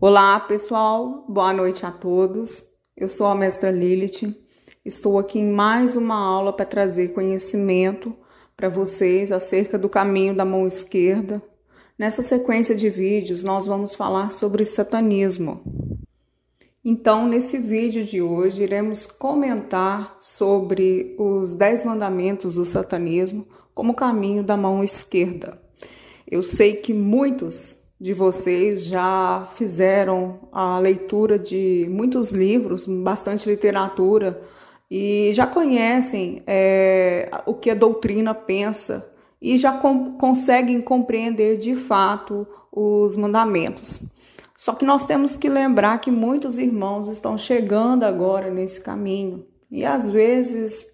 Olá, pessoal. Boa noite a todos. Eu sou a mestra Lilith. Estou aqui em mais uma aula para trazer conhecimento para vocês acerca do caminho da mão esquerda. Nessa sequência de vídeos, nós vamos falar sobre satanismo. Então, nesse vídeo de hoje, iremos comentar sobre os 10 mandamentos do satanismo como caminho da mão esquerda. Eu sei que muitos de vocês já fizeram a leitura de muitos livros, bastante literatura, e já conhecem o que a doutrina pensa e já conseguem compreender de fato os mandamentos. Só que nós temos que lembrar que muitos irmãos estão chegando agora nesse caminho e às vezes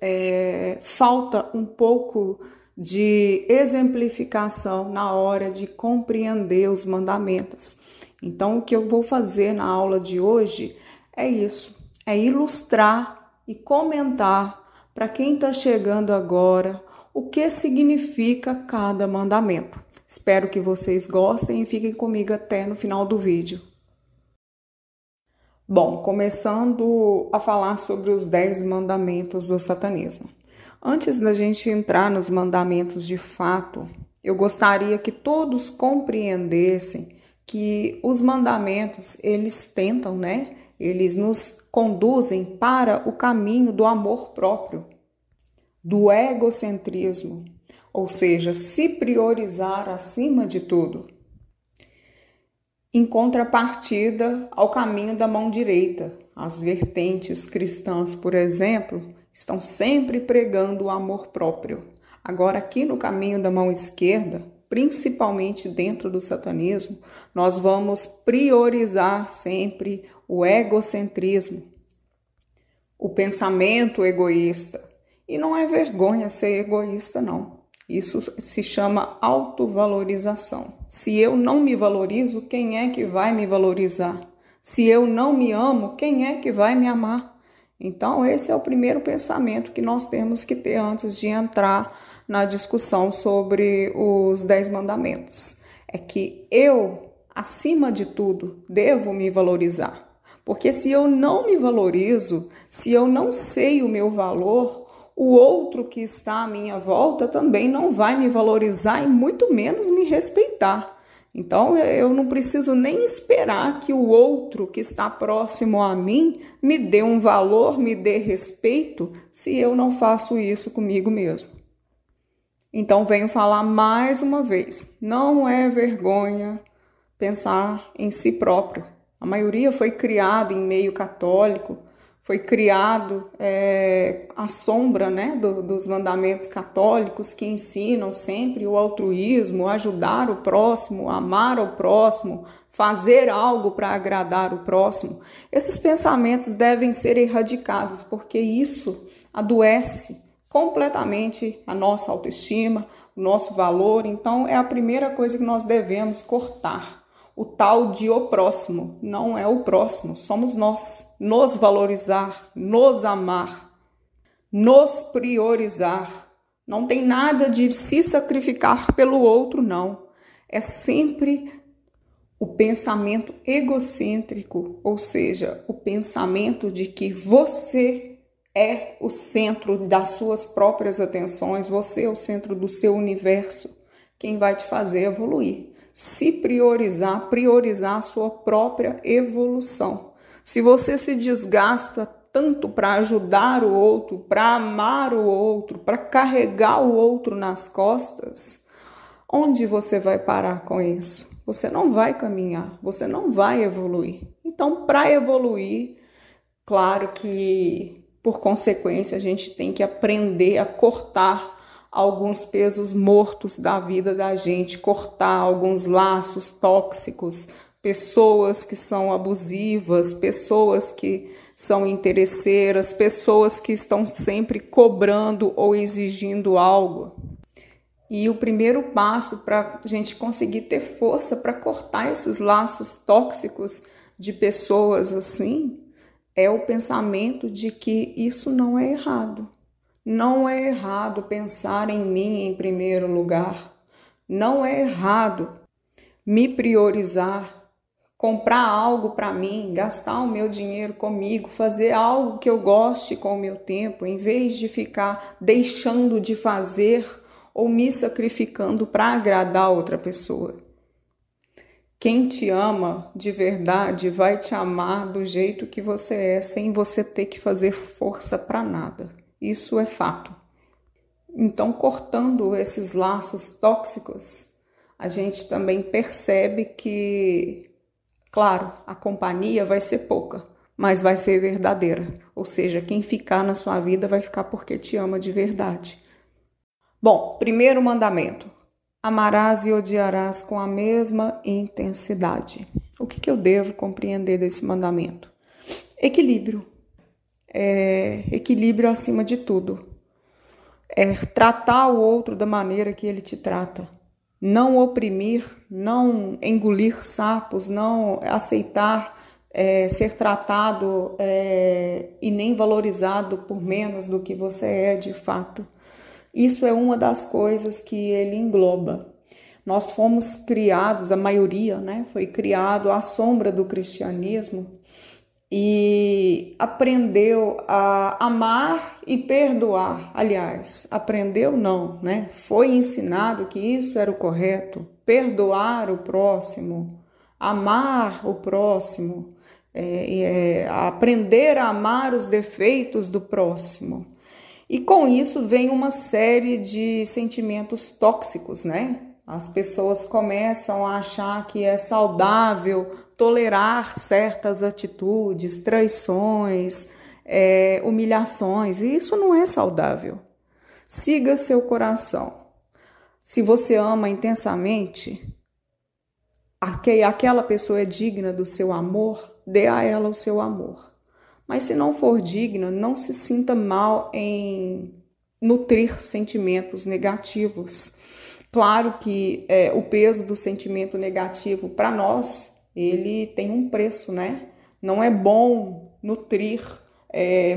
falta um pouco de exemplificação na hora de compreender os mandamentos. Então, o que eu vou fazer na aula de hoje é isso, é ilustrar e comentar para quem está chegando agora o que significa cada mandamento. Espero que vocês gostem e fiquem comigo até no final do vídeo. Bom, começando a falar sobre os 10 mandamentos do satanismo. Antes da gente entrar nos mandamentos de fato, eu gostaria que todos compreendessem que os mandamentos, eles tentam, Eles nos conduzem para o caminho do amor próprio, do egocentrismo, ou seja, se priorizar acima de tudo. Em contrapartida ao caminho da mão direita, as vertentes cristãs, por exemplo, estão sempre pregando o amor próprio. Agora, aqui no caminho da mão esquerda, principalmente dentro do satanismo, nós vamos priorizar sempre o egocentrismo, o pensamento egoísta. E não é vergonha ser egoísta, não. Isso se chama autovalorização. Se eu não me valorizo, quem é que vai me valorizar? Se eu não me amo, quem é que vai me amar? Então, esse é o primeiro pensamento que nós temos que ter antes de entrar na discussão sobre os 10 mandamentos. É que eu, acima de tudo, devo me valorizar. Porque se eu não me valorizo, se eu não sei o meu valor, o outro que está à minha volta também não vai me valorizar e muito menos me respeitar. Então, eu não preciso nem esperar que o outro que está próximo a mim me dê um valor, me dê respeito, se eu não faço isso comigo mesmo. Então, venho falar mais uma vez, não é vergonha pensar em si próprio. A maioria foi criada em meio católico, foi criado à sombra dos mandamentos católicos que ensinam sempre o altruísmo, ajudar o próximo, amar o próximo, fazer algo para agradar o próximo. Esses pensamentos devem ser erradicados, porque isso adoece completamente a nossa autoestima, o nosso valor. Então, é a primeira coisa que nós devemos cortar. O tal de o próximo, não é o próximo, somos nós. Nos valorizar, nos amar, nos priorizar. Não tem nada de se sacrificar pelo outro, não. É sempre o pensamento egocêntrico, ou seja, o pensamento de que você é o centro das suas próprias atenções, você é o centro do seu universo, quem vai te fazer evoluir. Se priorizar, priorizar a sua própria evolução. Se você se desgasta tanto para ajudar o outro, para amar o outro, para carregar o outro nas costas, onde você vai parar com isso? Você não vai caminhar, você não vai evoluir. Então, para evoluir, claro que, por consequência, a gente tem que aprender a cortar alguns pesos mortos da vida da gente, cortar alguns laços tóxicos, pessoas que são abusivas, pessoas que são interesseiras, pessoas que estão sempre cobrando ou exigindo algo. E o primeiro passo para a gente conseguir ter força para cortar esses laços tóxicos de pessoas assim é o pensamento de que isso não é errado. Não é errado pensar em mim em primeiro lugar. Não é errado me priorizar comprar algo para mim, gastar o meu dinheiro comigo, fazer algo que eu goste com o meu tempo, em vez de ficar deixando de fazer ou me sacrificando para agradar outra pessoa. Quem te ama de verdade vai te amar do jeito que você é, sem você ter que fazer força para nada. Isso é fato. Então, cortando esses laços tóxicos, a gente também percebe que, claro, a companhia vai ser pouca, mas vai ser verdadeira. Ou seja, quem ficar na sua vida vai ficar porque te ama de verdade. Bom, primeiro mandamento. Amarás e odiarás com a mesma intensidade. O que eu devo compreender desse mandamento? Equilíbrio. Equilíbrio acima de tudo. Tratar o outro da maneira que ele te trata. Não oprimir, não engolir sapos, não aceitar ser tratado e nem valorizado por menos do que você é de fato. Isso é uma das coisas que ele engloba. Nós fomos criados, a maioria, foi criado à sombra do cristianismo e aprendeu a amar e perdoar. Aliás, aprendeu não, Foi ensinado que isso era o correto, perdoar o próximo, amar o próximo, aprender a amar os defeitos do próximo. E com isso vem uma série de sentimentos tóxicos, As pessoas começam a achar que é saudável tolerar certas atitudes, traições, humilhações, e isso não é saudável. Siga seu coração. Se você ama intensamente, aquela pessoa é digna do seu amor, dê a ela o seu amor. Mas se não for digna, não se sinta mal em nutrir sentimentos negativos. Claro que o peso do sentimento negativo para nós, ele tem um preço, Não é bom nutrir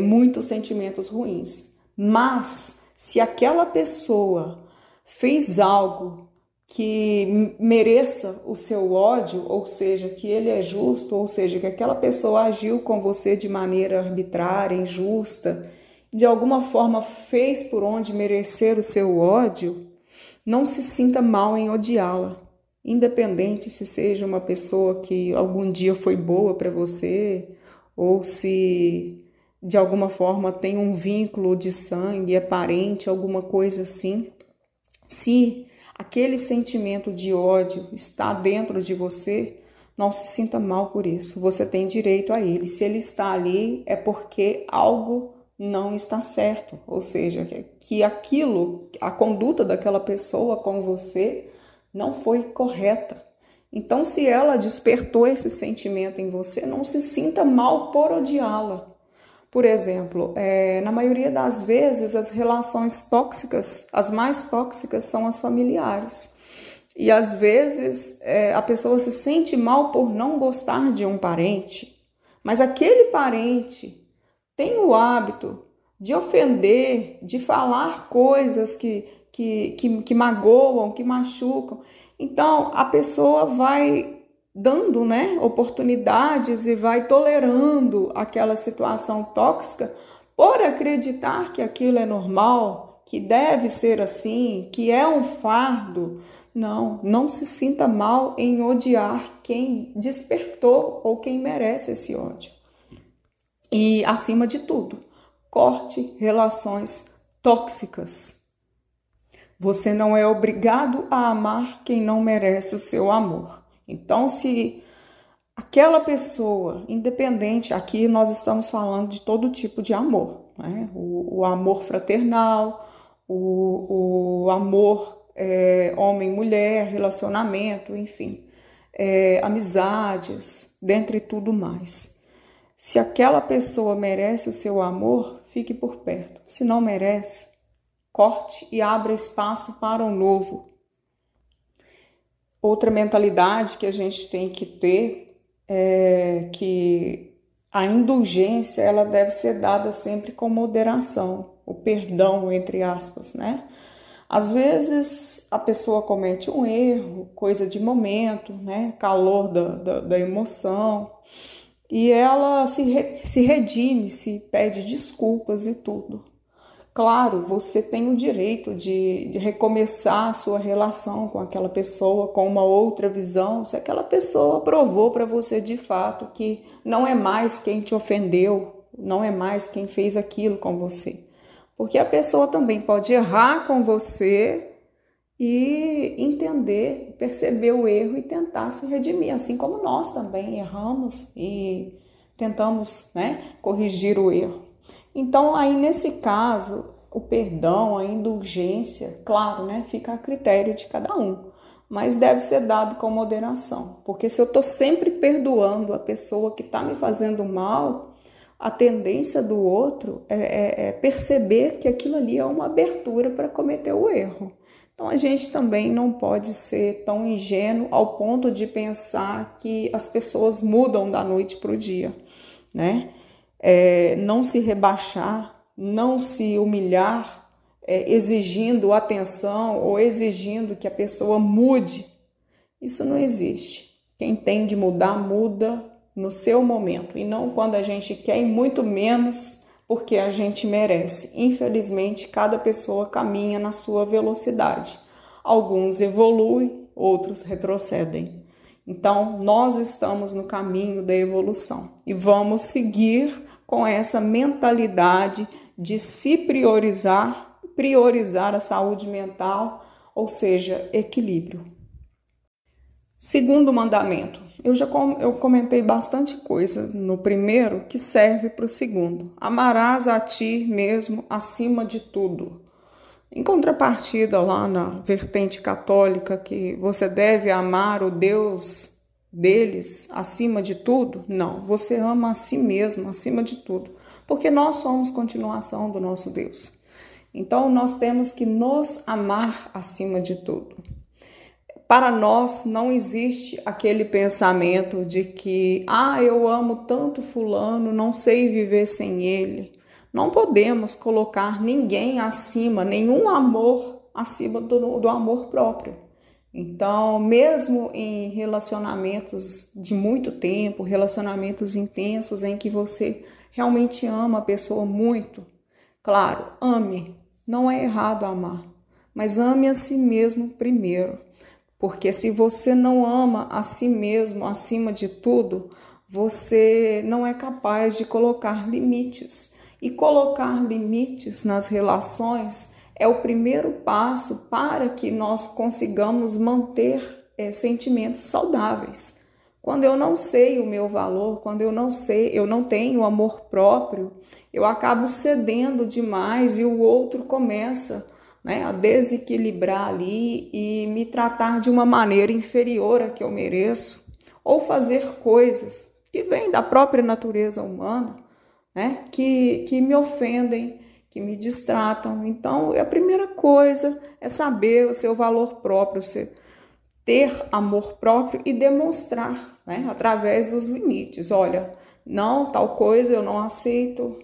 muitos sentimentos ruins. Mas se aquela pessoa fez algo que mereça o seu ódio, ou seja, que ele é justo, ou seja, que aquela pessoa agiu com você de maneira arbitrária, injusta, de alguma forma fez por onde merecer o seu ódio, não se sinta mal em odiá-la, independente se seja uma pessoa que algum dia foi boa para você, ou se de alguma forma tem um vínculo de sangue, é parente, alguma coisa assim. Se aquele sentimento de ódio está dentro de você, não se sinta mal por isso. Você tem direito a ele. Se ele está ali, é porque algo não está certo. Ou seja, que a conduta daquela pessoa com você não foi correta. Então, se ela despertou esse sentimento em você, não se sinta mal por odiá-la. Por exemplo, na maioria das vezes, as relações tóxicas, as mais tóxicas são as familiares. E às vezes a pessoa se sente mal por não gostar de um parente, mas aquele parente tem o hábito de ofender, de falar coisas que magoam, que machucam. Então, a pessoa vai dando oportunidades e vai tolerando aquela situação tóxica por acreditar que aquilo é normal, que deve ser assim, que é um fardo. Não se sinta mal em odiar quem despertou ou quem merece esse ódio. E, acima de tudo, corte relações tóxicas. Você não é obrigado a amar quem não merece o seu amor. Então, se aquela pessoa, independente, aqui nós estamos falando de todo tipo de amor, o amor fraternal, o amor homem-mulher, relacionamento, enfim, amizades, dentre tudo mais. Se aquela pessoa merece o seu amor, fique por perto. Se não merece, corte e abra espaço para um novo. Outra mentalidade que a gente tem que ter é que a indulgência ela deve ser dada sempre com moderação, o perdão, entre aspas, Às vezes a pessoa comete um erro, coisa de momento, né? Calor da emoção, e ela se redime, se pede desculpas e tudo. Claro, você tem o direito de recomeçar a sua relação com aquela pessoa, com uma outra visão, se aquela pessoa provou para você de fato que não é mais quem te ofendeu, não é mais quem fez aquilo com você. Porque a pessoa também pode errar com você e entender, perceber o erro e tentar se redimir, assim como nós também erramos e tentamos, né, corrigir o erro. Então, aí nesse caso, o perdão, a indulgência, claro, né, fica a critério de cada um, mas deve ser dado com moderação, porque se eu estou sempre perdoando a pessoa que está me fazendo mal, a tendência do outro é perceber que aquilo ali é uma abertura para cometer o erro. Então, a gente também não pode ser tão ingênuo ao ponto de pensar que as pessoas mudam da noite para o dia, né? Não se rebaixar, não se humilhar, exigindo atenção ou exigindo que a pessoa mude. Isso não existe. Quem tem de mudar, muda no seu momento e não quando a gente quer, e muito menos porque a gente merece. Infelizmente, cada pessoa caminha na sua velocidade. Alguns evoluem, outros retrocedem. Então, nós estamos no caminho da evolução e vamos seguir com essa mentalidade de se priorizar a saúde mental, ou seja, equilíbrio. Segundo mandamento, eu comentei bastante coisa no primeiro que serve para o segundo. Amarás a ti mesmo acima de tudo. Em contrapartida, lá na vertente católica, que você deve amar o Deus deles acima de tudo, não, você ama a si mesmo acima de tudo, porque nós somos continuação do nosso Deus. Então, nós temos que nos amar acima de tudo. Para nós, não existe aquele pensamento de que, eu amo tanto fulano, não sei viver sem ele. Não podemos colocar ninguém acima, nenhum amor acima do amor próprio. Então, mesmo em relacionamentos de muito tempo, relacionamentos intensos em que você realmente ama a pessoa muito, claro, ame, não é errado amar, mas ame a si mesmo primeiro. Porque se você não ama a si mesmo acima de tudo, você não é capaz de colocar limites. E colocar limites nas relações é o primeiro passo para que nós consigamos manter sentimentos saudáveis. Quando eu não sei o meu valor, quando eu não tenho amor próprio, eu acabo cedendo demais e o outro começa, né, a desequilibrar ali e me tratar de uma maneira inferior à que eu mereço, ou fazer coisas que vêm da própria natureza humana, né, que me ofendem, que me distratam. Então, a primeira coisa é saber o seu valor próprio, ter amor próprio e demonstrar, né, através dos limites. Olha, não, tal coisa eu não aceito,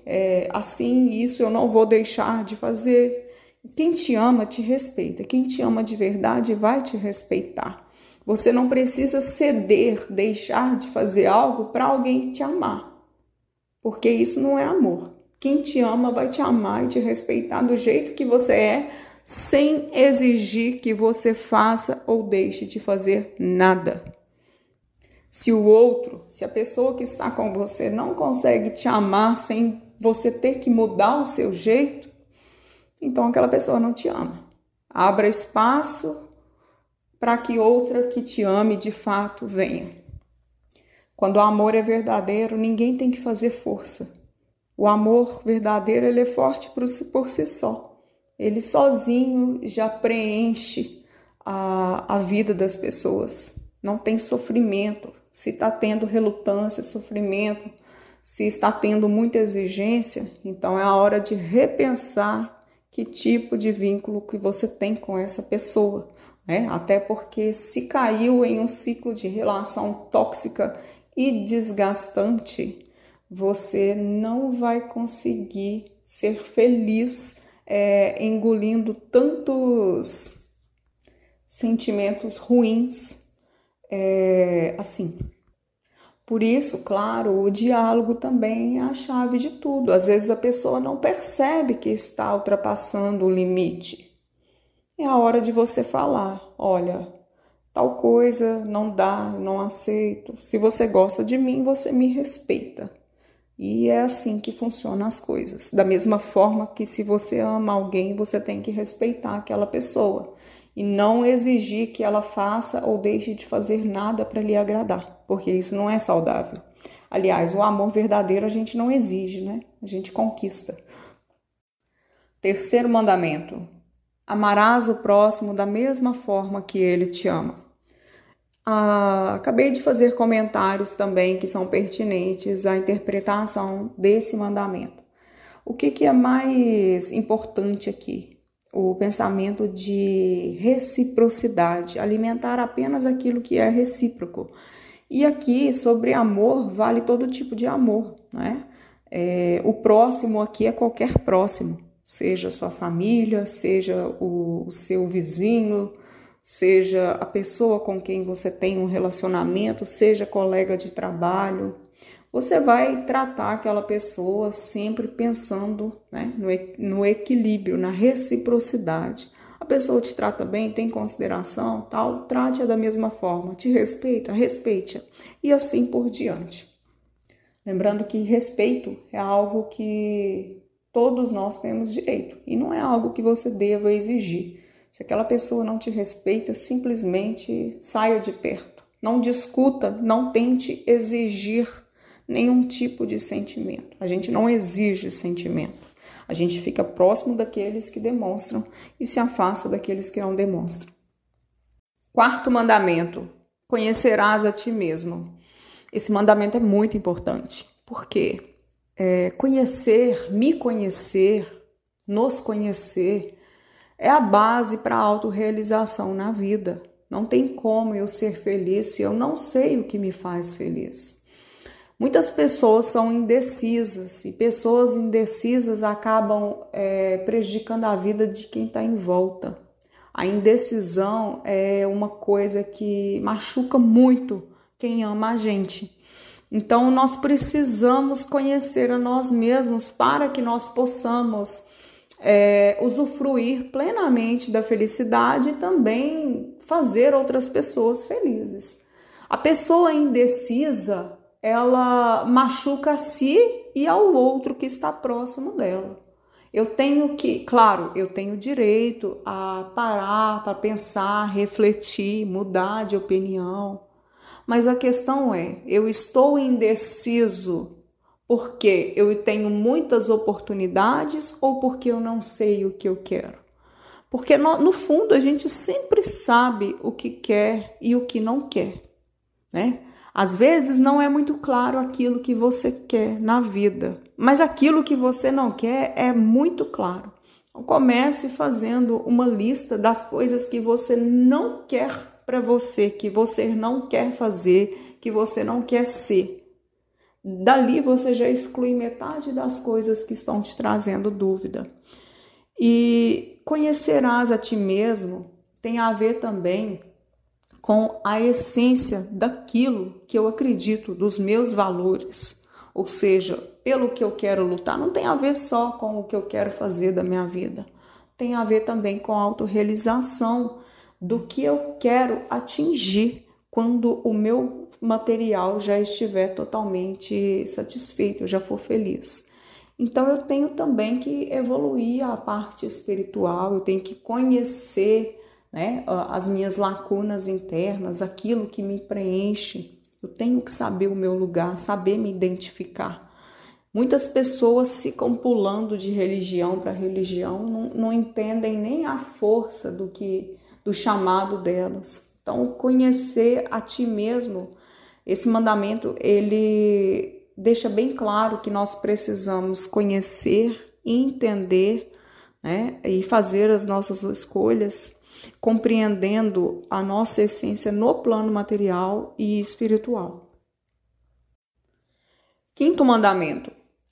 assim, isso eu não vou deixar de fazer. Quem te ama te respeita, quem te ama de verdade vai te respeitar. Você não precisa ceder, deixar de fazer algo para alguém te amar, porque isso não é amor. Quem te ama vai te amar e te respeitar do jeito que você é, sem exigir que você faça ou deixe de fazer nada. Se a pessoa que está com você não consegue te amar sem você ter que mudar o seu jeito, então aquela pessoa não te ama. Abra espaço para que outra que te ame de fato venha. Quando o amor é verdadeiro, ninguém tem que fazer força. O amor verdadeiro, ele é forte por si só. Ele sozinho já preenche a vida das pessoas. Não tem sofrimento. Se está tendo relutância, sofrimento, se está tendo muita exigência, então é a hora de repensar que tipo de vínculo que você tem com essa pessoa, né? Até porque se caiu em um ciclo de relação tóxica e desgastante, você não vai conseguir ser feliz engolindo tantos sentimentos ruins assim. Por isso, claro, o diálogo também é a chave de tudo. Às vezes a pessoa não percebe que está ultrapassando o limite. É a hora de você falar: olha, tal coisa não dá, não aceito. Se você gosta de mim, você me respeita. E é assim que funcionam as coisas. Da mesma forma que se você ama alguém, você tem que respeitar aquela pessoa e não exigir que ela faça ou deixe de fazer nada para lhe agradar, porque isso não é saudável. Aliás, o amor verdadeiro a gente não exige, né? A gente conquista. Terceiro mandamento: amarás o próximo da mesma forma que ele te ama. Acabei de fazer comentários também que são pertinentes à interpretação desse mandamento. O que é mais importante aqui? O pensamento de reciprocidade, alimentar apenas aquilo que é recíproco. E aqui, sobre amor, vale todo tipo de amor, né? O próximo aqui é qualquer próximo, seja sua família, seja o seu vizinho, seja a pessoa com quem você tem um relacionamento, seja colega de trabalho. Você vai tratar aquela pessoa sempre pensando, né, no equilíbrio, na reciprocidade. A pessoa te trata bem, tem consideração, tal, trate-a da mesma forma. Te respeita, respeite-a. E assim por diante. Lembrando que respeito é algo que todos nós temos direito e não é algo que você deva exigir. Se aquela pessoa não te respeita, simplesmente saia de perto. Não discuta, não tente exigir nenhum tipo de sentimento. A gente não exige sentimento. A gente fica próximo daqueles que demonstram e se afasta daqueles que não demonstram. Quarto mandamento: conhecerás a ti mesmo. Esse mandamento é muito importante. Por quê? Me conhecer, nos conhecer, é a base para a autorrealização na vida. Não tem como eu ser feliz se eu não sei o que me faz feliz. Muitas pessoas são indecisas e pessoas indecisas acabam prejudicando a vida de quem está em volta. A indecisão é uma coisa que machuca muito quem ama a gente. Então, nós precisamos conhecer a nós mesmos para que nós possamos usufruir plenamente da felicidade e também fazer outras pessoas felizes. A pessoa indecisa, ela machuca a si e ao outro que está próximo dela. Eu tenho direito a parar para pensar, refletir, mudar de opinião. Mas a questão é, eu estou indeciso porque eu tenho muitas oportunidades ou porque eu não sei o que eu quero? Porque no fundo a gente sempre sabe o que quer e o que não quer, né? Às vezes não é muito claro aquilo que você quer na vida, mas aquilo que você não quer é muito claro. Então, comece fazendo uma lista das coisas que você não quer para você, que você não quer fazer, que você não quer ser. Dali você já exclui metade das coisas que estão te trazendo dúvida. E conhecerás a ti mesmo tem a ver também com a essência daquilo que eu acredito, dos meus valores. Ou seja, pelo que eu quero lutar, não tem a ver só com o que eu quero fazer da minha vida. Tem a ver também com a autorrealização do que eu quero atingir quando o meu material já estiver totalmente satisfeito, eu já for feliz. Então eu tenho também que evoluir a parte espiritual, eu tenho que conhecer, né, as minhas lacunas internas, aquilo que me preenche. Eu tenho que saber o meu lugar, saber me identificar. Muitas pessoas ficam pulando de religião para religião, não entendem nem a força do chamado delas. Então, conhecer a ti mesmo, esse mandamento, ele deixa bem claro que nós precisamos conhecer, entender, né, e fazer as nossas escolhas, compreendendo a nossa essência no plano material e espiritual. Quinto mandamento: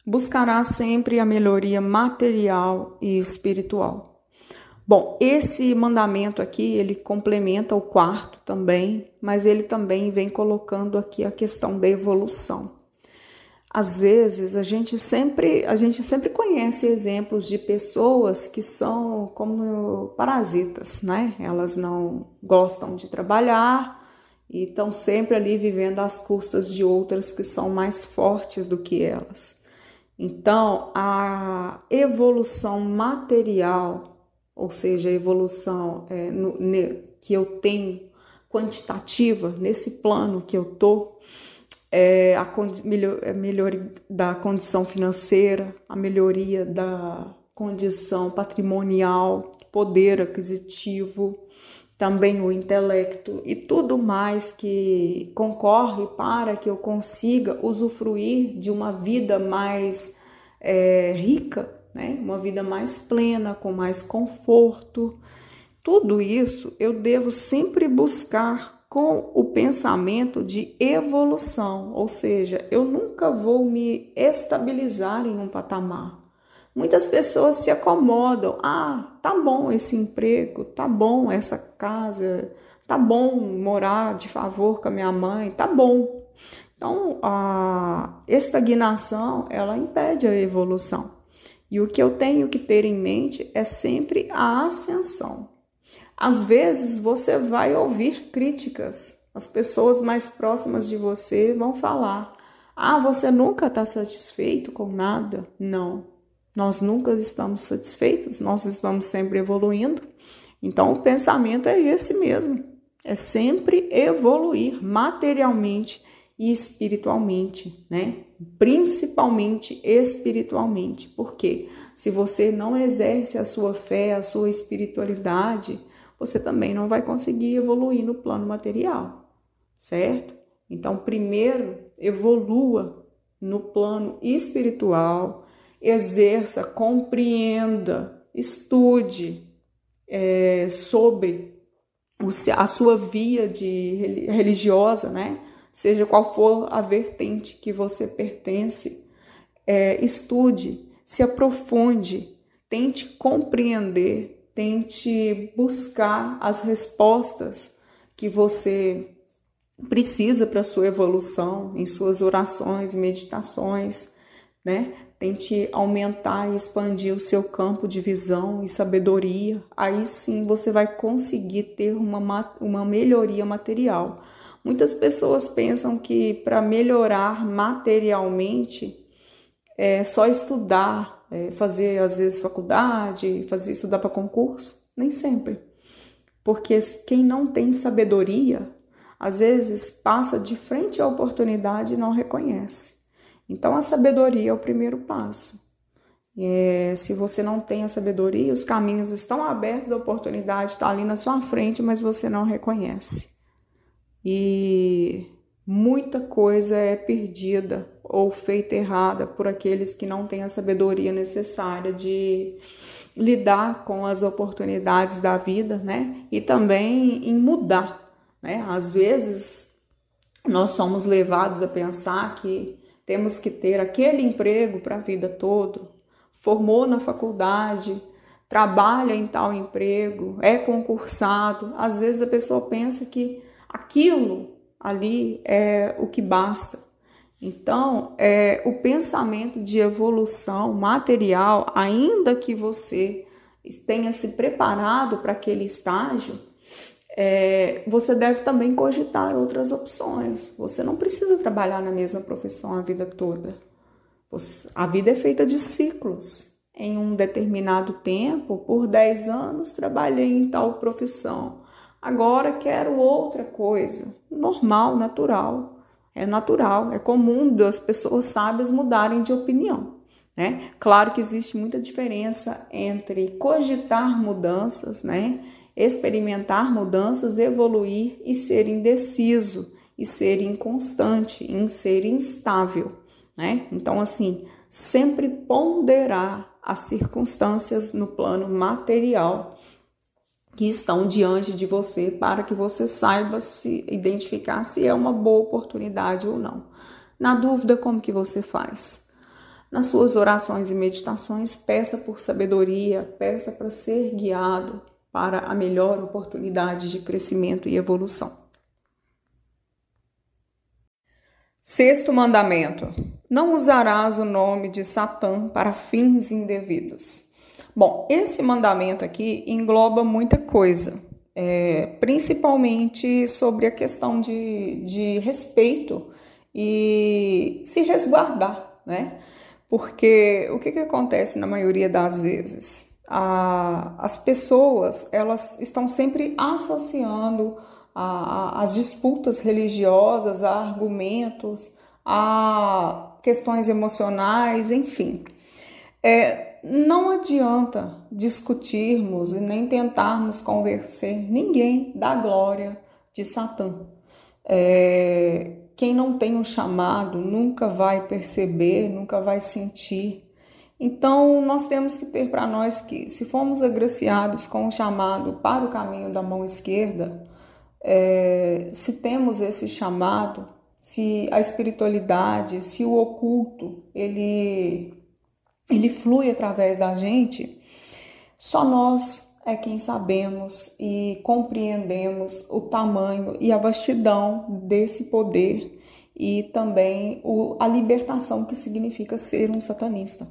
buscará sempre a melhoria material e espiritual. Bom, esse mandamento aqui, ele complementa o quarto também, mas ele também vem colocando aqui a questão da evolução. Às vezes, a gente sempre conhece exemplos de pessoas que são como parasitas, né? Elas não gostam de trabalhar e estão sempre ali vivendo às custas de outras que são mais fortes do que elas. Então, a evolução material, ou seja, a evolução que eu tenho quantitativa, nesse plano que eu estou, a melhoria da condição financeira, a melhoria da condição patrimonial, poder aquisitivo, também o intelecto e tudo mais que concorre para que eu consiga usufruir de uma vida mais rica, né? Uma vida mais plena, com mais conforto. Tudo isso eu devo sempre buscar com o pensamento de evolução, ou seja, eu nunca vou me estabilizar em um patamar. Muitas pessoas se acomodam, tá bom esse emprego, tá bom essa casa, tá bom morar de favor com a minha mãe, tá bom. Então, a estagnação, ela impede a evolução. E o que eu tenho que ter em mente é sempre a ascensão. Às vezes você vai ouvir críticas, as pessoas mais próximas de você vão falar: você nunca está satisfeito com nada? Não, nós nunca estamos satisfeitos, nós estamos sempre evoluindo. Então o pensamento é esse mesmo, é sempre evoluir materialmente e espiritualmente, né? Principalmente espiritualmente, porque se você não exerce a sua fé, a sua espiritualidade, você também não vai conseguir evoluir no plano material, certo? Então, primeiro, evolua no plano espiritual, exerça, compreenda, estude sobre a sua via religiosa, né? Seja qual for a vertente que você pertence, estude, se aprofunde, tente compreender, tente buscar as respostas que você precisa para a sua evolução, em suas orações, meditações, né? Tente aumentar e expandir o seu campo de visão e sabedoria. Aí sim você vai conseguir ter uma melhoria material. Muitas pessoas pensam que para melhorar materialmente é só estudar, fazer às vezes faculdade, estudar para concurso. Nem sempre. Porque quem não tem sabedoria, às vezes passa de frente à oportunidade e não reconhece. Então a sabedoria é o primeiro passo. Se você não tem a sabedoria, os caminhos estão abertos, a oportunidade está ali na sua frente, mas você não reconhece. E muita coisa é perdida ou feita errada por aqueles que não têm a sabedoria necessária de lidar com as oportunidades da vida, né? E também em mudar, né? Às vezes nós somos levados a pensar que temos que ter aquele emprego para a vida toda, formou na faculdade, trabalha em tal emprego, é concursado. Às vezes a pessoa pensa que aquilo ali é o que basta. Então, o pensamento de evolução material, ainda que você tenha se preparado para aquele estágio, você deve também cogitar outras opções. Você não precisa trabalhar na mesma profissão a vida toda. A vida é feita de ciclos. Em um determinado tempo, por 10 anos, trabalhei em tal profissão. Agora quero outra coisa. Normal, natural. É natural, é comum das pessoas sábias mudarem de opinião, né? Claro que existe muita diferença entre cogitar mudanças, né? Experimentar mudanças, evoluir e ser indeciso, e ser inconstante, em ser instável, né? Então, assim, sempre ponderar as circunstâncias no plano material que estão diante de você para que você saiba se identificar se é uma boa oportunidade ou não. Na dúvida, como que você faz? Nas suas orações e meditações, peça por sabedoria, peça para ser guiado para a melhor oportunidade de crescimento e evolução. Sexto mandamento: não usarás o nome de Satã para fins indevidos. Bom, esse mandamento aqui engloba muita coisa, principalmente sobre a questão de respeito e se resguardar, né? Porque o que acontece na maioria das vezes? As pessoas, elas estão sempre associando as disputas religiosas a argumentos, a questões emocionais, enfim. Não adianta discutirmos e nem tentarmos convencer ninguém da glória de Satã. Quem não tem um chamado nunca vai perceber, nunca vai sentir. Então, nós temos que ter para nós que, se formos agraciados com o chamado para o caminho da mão esquerda, se temos esse chamado, se a espiritualidade, se o oculto, ele flui através da gente, só nós é quem sabemos e compreendemos o tamanho e a vastidão desse poder e também a libertação que significa ser um satanista.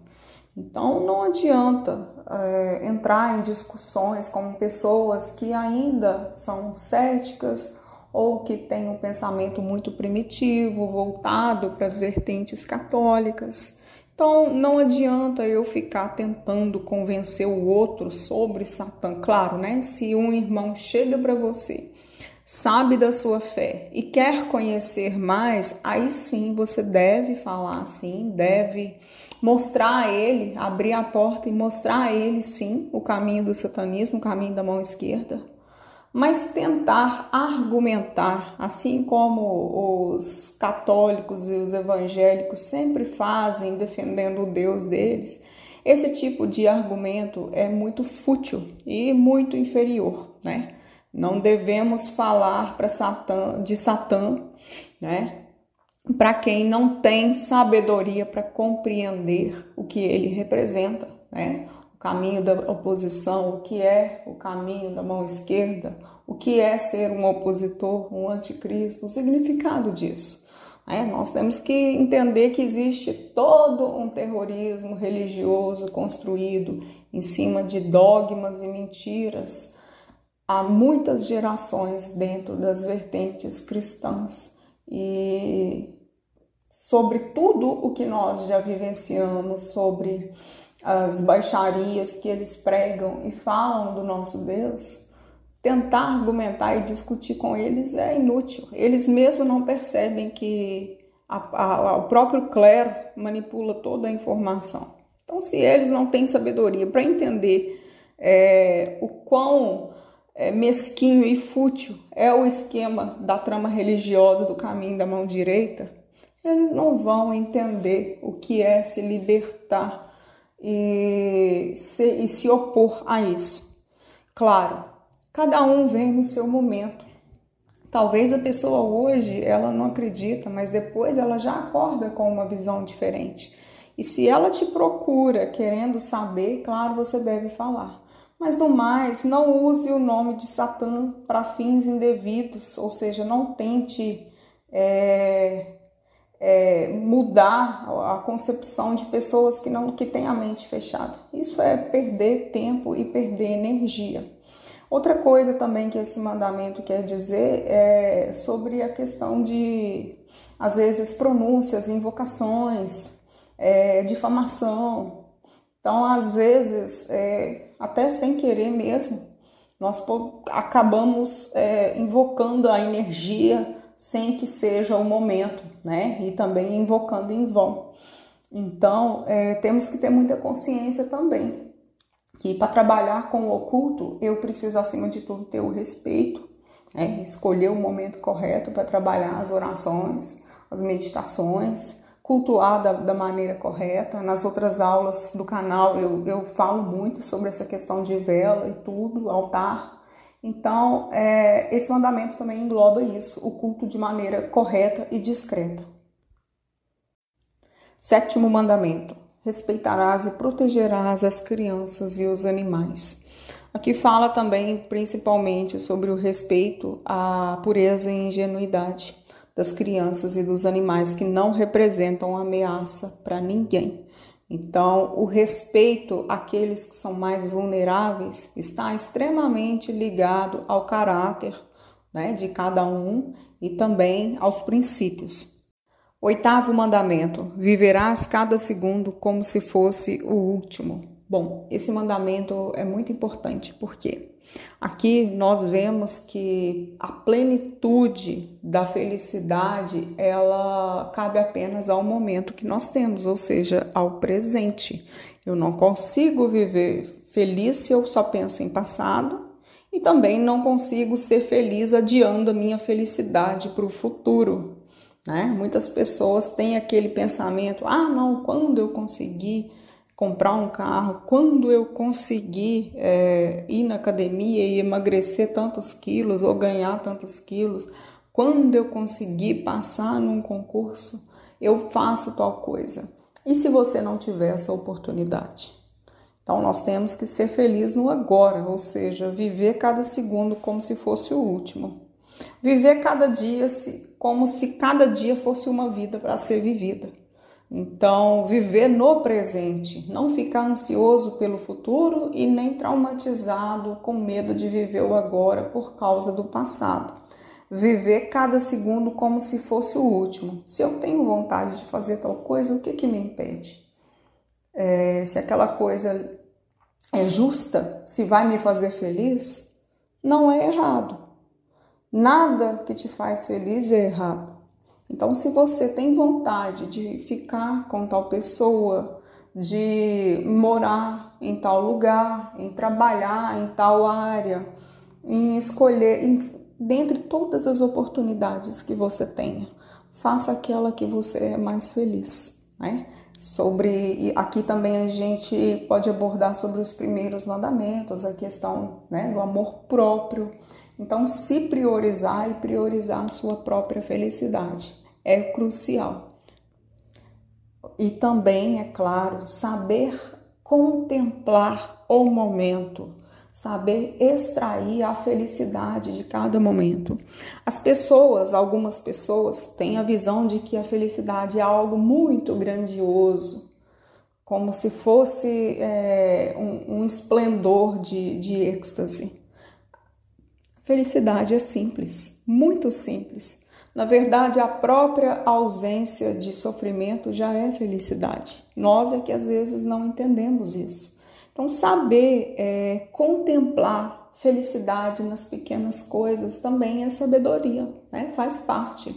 Então não adianta entrar em discussões com pessoas que ainda são céticas ou que têm um pensamento muito primitivo, voltado para as vertentes católicas. Então, não adianta eu ficar tentando convencer o outro sobre Satã. Claro, né? Se um irmão chega para você, sabe da sua fé e quer conhecer mais, aí sim você deve falar assim, deve mostrar a ele, abrir a porta e mostrar a ele sim o caminho do satanismo, o caminho da mão esquerda. Mas tentar argumentar, assim como os católicos e os evangélicos sempre fazem, defendendo o Deus deles, esse tipo de argumento é muito fútil e muito inferior, né? Não devemos falar de Satã, né? Para quem não tem sabedoria para compreender o que ele representa, né? O caminho da oposição, o que é o caminho da mão esquerda, o que é ser um opositor, um anticristo, o significado disso. Nós temos que entender que existe todo um terrorismo religioso construído em cima de dogmas e mentiras há muitas gerações dentro das vertentes cristãs e sobre tudo o que nós já vivenciamos, sobre as baixarias que eles pregam e falam do nosso Deus, tentar argumentar e discutir com eles é inútil. Eles mesmos não percebem que o próprio clero manipula toda a informação. Então, se eles não têm sabedoria para entender o quão mesquinho e fútil é o esquema da trama religiosa do caminho da mão direita, eles não vão entender o que é se libertar e se opor a isso. Claro, cada um vem no seu momento. Talvez a pessoa hoje ela não acredita, mas depois ela já acorda com uma visão diferente. E se ela te procura querendo saber, claro, você deve falar. Mas no mais, não use o nome de Satã para fins indevidos, ou seja, não tente mudar a concepção de pessoas que têm a mente fechada. Isso é perder tempo e perder energia. Outra coisa também que esse mandamento quer dizer é sobre a questão de, às vezes, pronúncias, invocações, difamação. Então, às vezes, até sem querer mesmo, nós acabamos invocando a energia sem que seja o momento, né? E também invocando em vão. Então, temos que ter muita consciência também, que para trabalhar com o oculto, eu preciso, acima de tudo, ter o respeito, escolher o momento correto para trabalhar as orações, as meditações, cultuar da maneira correta. Nas outras aulas do canal, eu falo muito sobre essa questão de vela e tudo, altar. Então, esse mandamento também engloba isso, o culto de maneira correta e discreta. Sétimo mandamento: respeitarás e protegerás as crianças e os animais. Aqui fala também principalmente sobre o respeito à pureza e ingenuidade das crianças e dos animais que não representam ameaça para ninguém. Então, o respeito àqueles que são mais vulneráveis está extremamente ligado ao caráter, né, de cada um e também aos princípios. 8º mandamento: viverás cada segundo como se fosse o último. Bom, esse mandamento é muito importante porque aqui nós vemos que a plenitude da felicidade, ela cabe apenas ao momento que nós temos, ou seja, ao presente. Eu não consigo viver feliz se eu só penso em passado e também não consigo ser feliz adiando a minha felicidade para o futuro, né? Muitas pessoas têm aquele pensamento: ah, não, quando eu conseguir comprar um carro, quando eu conseguir ir na academia e emagrecer tantos quilos ou ganhar tantos quilos, quando eu conseguir passar num concurso, eu faço tal coisa. E se você não tiver essa oportunidade? Então, nós temos que ser felizes no agora, ou seja, viver cada segundo como se fosse o último. Viver cada dia como se cada dia fosse uma vida para ser vivida. Então, viver no presente, não ficar ansioso pelo futuro e nem traumatizado com medo de viver o agora por causa do passado. Viver cada segundo como se fosse o último. Se eu tenho vontade de fazer tal coisa, o que me impede? Se aquela coisa é justa, se vai me fazer feliz, não é errado. Nada que te faz feliz é errado. Então, se você tem vontade de ficar com tal pessoa, de morar em tal lugar, em trabalhar em tal área, em escolher, dentre todas as oportunidades que você tenha, faça aquela que você é mais feliz, né? Aqui também a gente pode abordar sobre os primeiros mandamentos, a questão, né, do amor próprio. Então, se priorizar e priorizar a sua própria felicidade é crucial. E também, é claro, saber contemplar o momento, saber extrair a felicidade de cada momento. Algumas pessoas têm a visão de que a felicidade é algo muito grandioso, como se fosse um esplendor de êxtase. Felicidade é simples, muito simples. Na verdade, a própria ausência de sofrimento já é felicidade. Nós é que às vezes não entendemos isso. Então, saber contemplar felicidade nas pequenas coisas também é sabedoria, né? Faz parte.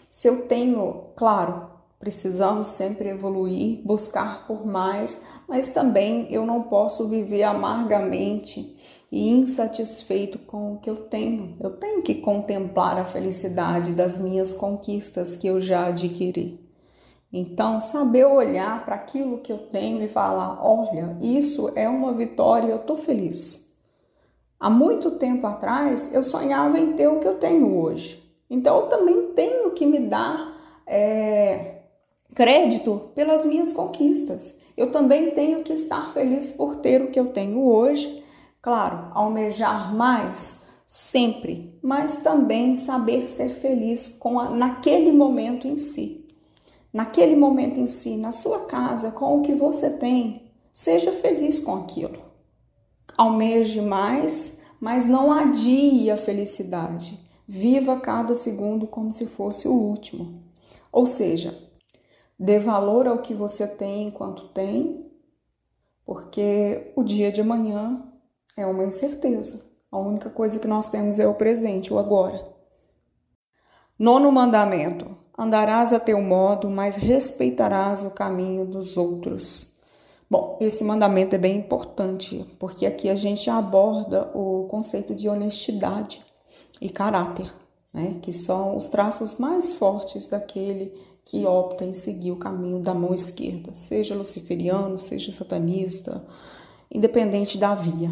Se eu tenho, claro, precisamos sempre evoluir, buscar por mais, mas também eu não posso viver amargamente e insatisfeito com o que eu tenho. Eu tenho que contemplar a felicidade das minhas conquistas que eu já adquiri. Então, saber olhar para aquilo que eu tenho e falar: olha, isso é uma vitória, eu estou feliz. Há muito tempo atrás, eu sonhava em ter o que eu tenho hoje. Então, eu também tenho que me dar crédito pelas minhas conquistas. Eu também tenho que estar feliz por ter o que eu tenho hoje. Claro, almejar mais sempre, mas também saber ser feliz naquele momento em si. Naquele momento em si, na sua casa, com o que você tem, seja feliz com aquilo. Almeje mais, mas não adie a felicidade. Viva cada segundo como se fosse o último. Ou seja, dê valor ao que você tem enquanto tem, porque o dia de amanhã é uma incerteza. A única coisa que nós temos é o presente, o agora. 9º mandamento: andarás a teu modo, mas respeitarás o caminho dos outros. Bom, esse mandamento é bem importante, porque aqui a gente aborda o conceito de honestidade e caráter, né? Que são os traços mais fortes daquele que opta em seguir o caminho da mão esquerda, seja luciferiano, seja satanista, independente da via.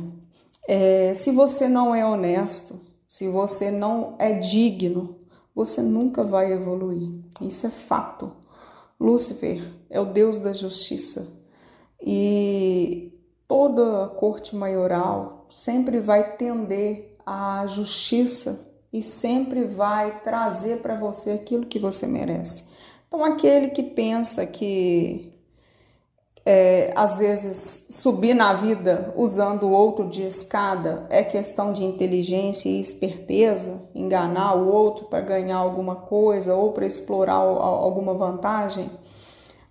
Se você não é honesto, se você não é digno, você nunca vai evoluir. Isso é fato. Lúcifer é o Deus da justiça. e toda corte maioral sempre vai tender à justiça e sempre vai trazer para você aquilo que você merece. Então, aquele que pensa que às vezes subir na vida usando o outro de escada é questão de inteligência e esperteza, enganar o outro para ganhar alguma coisa ou para explorar alguma vantagem,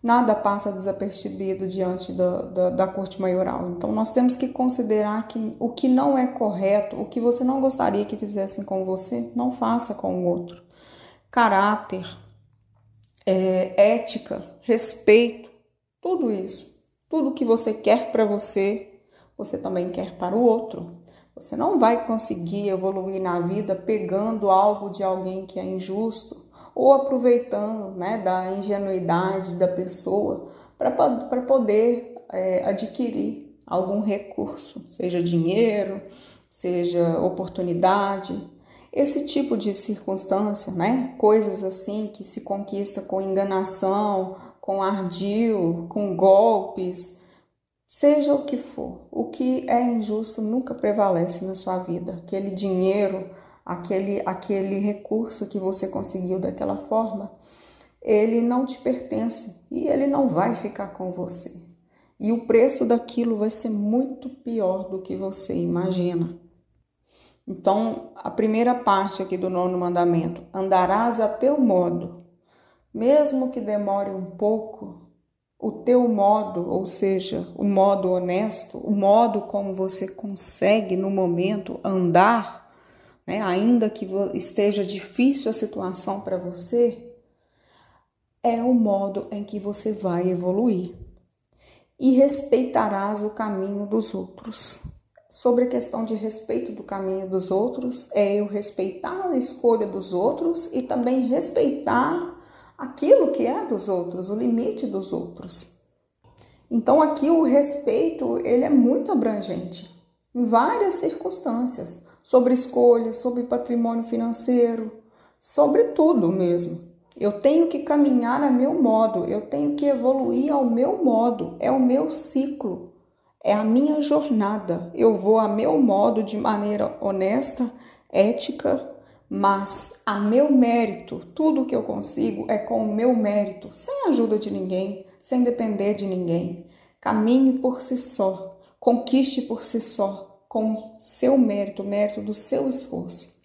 nada passa desapercebido diante da corte maioral. Então nós temos que considerar que o que não é correto, o que você não gostaria que fizessem com você, não faça com o outro. Caráter, ética, respeito, tudo isso, tudo que você quer para você, você também quer para o outro. Você não vai conseguir evoluir na vida pegando algo de alguém que é injusto ou aproveitando, né, da ingenuidade da pessoa para poder adquirir algum recurso, seja dinheiro, seja oportunidade. Esse tipo de circunstância, né, coisas assim que se conquista com enganação, com ardil, com golpes, seja o que for, o que é injusto nunca prevalece na sua vida. Aquele dinheiro, aquele recurso que você conseguiu daquela forma, ele não te pertence e ele não vai ficar com você. E o preço daquilo vai ser muito pior do que você imagina. Então, a primeira parte aqui do 9º mandamento: andarás a teu modo, mesmo que demore um pouco. O teu modo, ou seja, o modo honesto, o modo como você consegue no momento andar, né, ainda que esteja difícil a situação para você, é o modo em que você vai evoluir. E respeitarás o caminho dos outros. Sobre a questão de respeito do caminho dos outros, é eu respeitar a escolha dos outros e também respeitar aquilo que é dos outros, o limite dos outros. Então aqui o respeito, ele é muito abrangente, em várias circunstâncias, sobre escolha, sobre patrimônio financeiro, sobre tudo mesmo. Eu tenho que caminhar a meu modo, eu tenho que evoluir ao meu modo, é o meu ciclo, é a minha jornada. Eu vou a meu modo, de maneira honesta, ética, mas a meu mérito. Tudo que eu consigo é com o meu mérito, sem ajuda de ninguém, sem depender de ninguém. Caminhe por si só, conquiste por si só, com seu mérito, o mérito do seu esforço.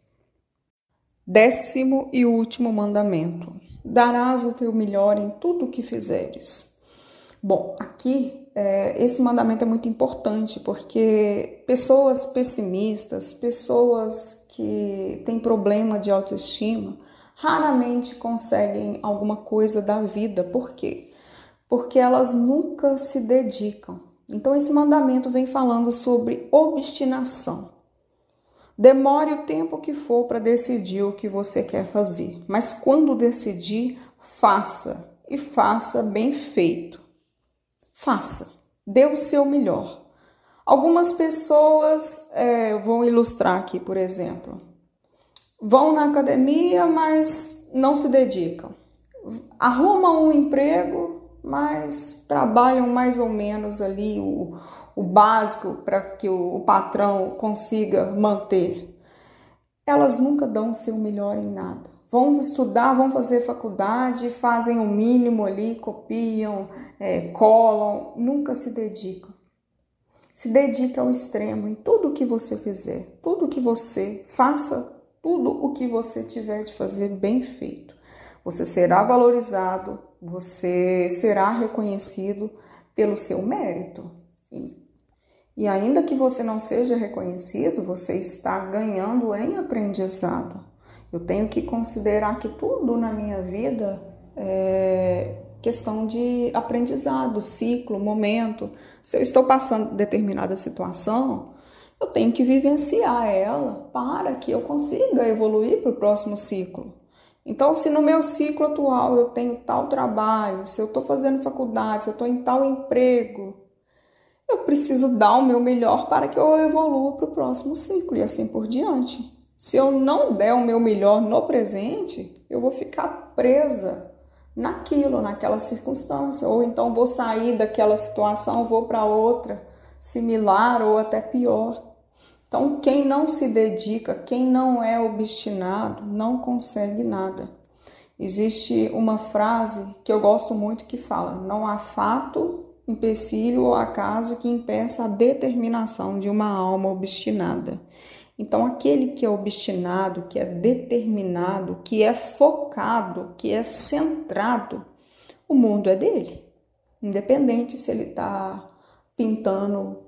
10º e último mandamento: darás o teu melhor em tudo o que fizeres. Bom, aqui esse mandamento é muito importante, porque pessoas pessimistas, pessoas que têm problema de autoestima, raramente conseguem alguma coisa da vida. Por quê? Porque elas nunca se dedicam. Então esse mandamento vem falando sobre obstinação. Demore o tempo que for para decidir o que você quer fazer, mas quando decidir, faça, e faça bem feito. Faça, dê o seu melhor. Algumas pessoas, vou ilustrar aqui, por exemplo, vão na academia, mas não se dedicam. Arrumam um emprego, mas trabalham mais ou menos ali o básico para que o patrão consiga manter. Elas nunca dão o seu melhor em nada. Vão estudar, vão fazer faculdade, fazem o mínimo ali, copiam, colam, nunca se dedicam. Se dedique ao extremo em tudo o que você fizer, tudo que você faça, tudo o que você tiver de fazer bem feito. Você será valorizado, você será reconhecido pelo seu mérito. E ainda que você não seja reconhecido, você está ganhando em aprendizado. Eu tenho que considerar que tudo na minha vida é questão de aprendizado, ciclo, momento. Se eu estou passando determinada situação, eu tenho que vivenciar ela para que eu consiga evoluir para o próximo ciclo. Então, se no meu ciclo atual eu tenho tal trabalho, se eu estou fazendo faculdade, se eu estou em tal emprego, eu preciso dar o meu melhor para que eu evolua para o próximo ciclo e assim por diante. Se eu não der o meu melhor no presente, eu vou ficar presa naquela circunstância, ou então vou sair daquela situação, vou para outra similar ou até pior. Então, quem não se dedica, quem não é obstinado, não consegue nada. Existe uma frase que eu gosto muito que fala: não há fato, empecilho ou acaso que impeça a determinação de uma alma obstinada. Então, aquele que é obstinado, que é determinado, que é focado, que é centrado, o mundo é dele. Independente se ele está pintando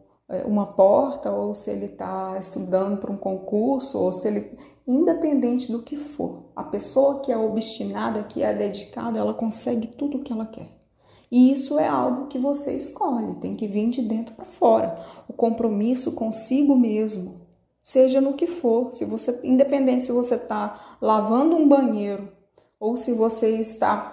uma porta, ou se ele está estudando para um concurso, ou se ele... Independente do que for, a pessoa que é obstinada, que é dedicada, ela consegue tudo o que ela quer. E isso é algo que você escolhe, tem que vir de dentro para fora. O compromisso consigo mesmo, seja no que for, independente se você está lavando um banheiro ou se você está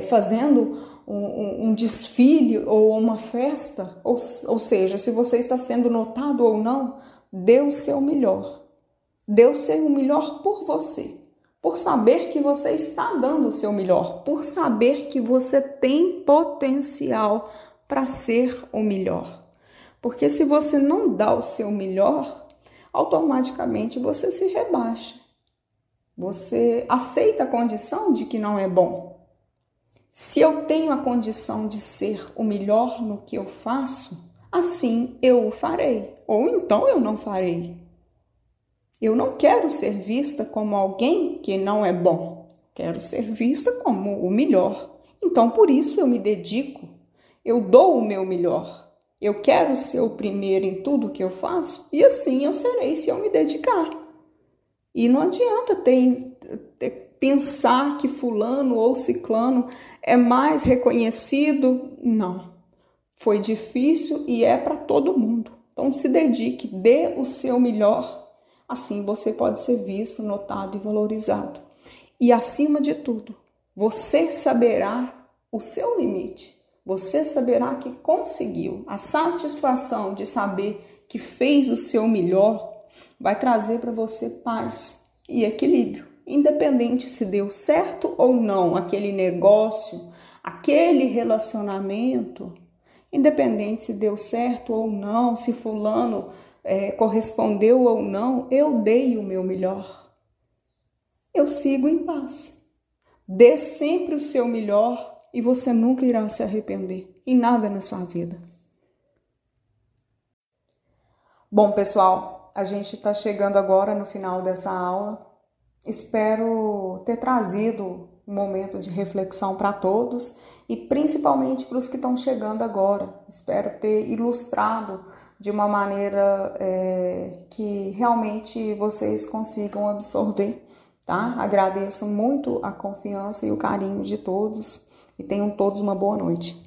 fazendo um desfile ou uma festa, ou seja, se você está sendo notado ou não, dê o seu melhor. Dê o seu melhor por você, por saber que você está dando o seu melhor, por saber que você tem potencial para ser o melhor. Porque se você não dá o seu melhor, automaticamente você se rebaixa. Você aceita a condição de que não é bom. Se eu tenho a condição de ser o melhor no que eu faço, assim eu o farei, ou então eu não farei. Eu não quero ser vista como alguém que não é bom. Quero ser vista como o melhor. Então, por isso eu me dedico. Eu dou o meu melhor. Eu quero ser o primeiro em tudo que eu faço. E assim eu serei se eu me dedicar. E não adianta pensar que fulano ou ciclano é mais reconhecido. Não. Foi difícil e é para todo mundo. Então, se dedique, dê o seu melhor. Assim você pode ser visto, notado e valorizado. E acima de tudo, você saberá o seu limite. Você saberá que conseguiu. A satisfação de saber que fez o seu melhor vai trazer para você paz e equilíbrio. Independente se deu certo ou não aquele negócio, aquele relacionamento. Independente se deu certo ou não, se fulano correspondeu ou não, eu dei o meu melhor. Eu sigo em paz. Dê sempre o seu melhor e você nunca irá se arrepender em nada na sua vida. Bom, pessoal, a gente está chegando agora no final dessa aula. Espero ter trazido um momento de reflexão para todos e principalmente para os que estão chegando agora. Espero ter ilustrado de uma maneira que realmente vocês consigam absorver, tá? Agradeço muito a confiança e o carinho de todos e tenham todos uma boa noite.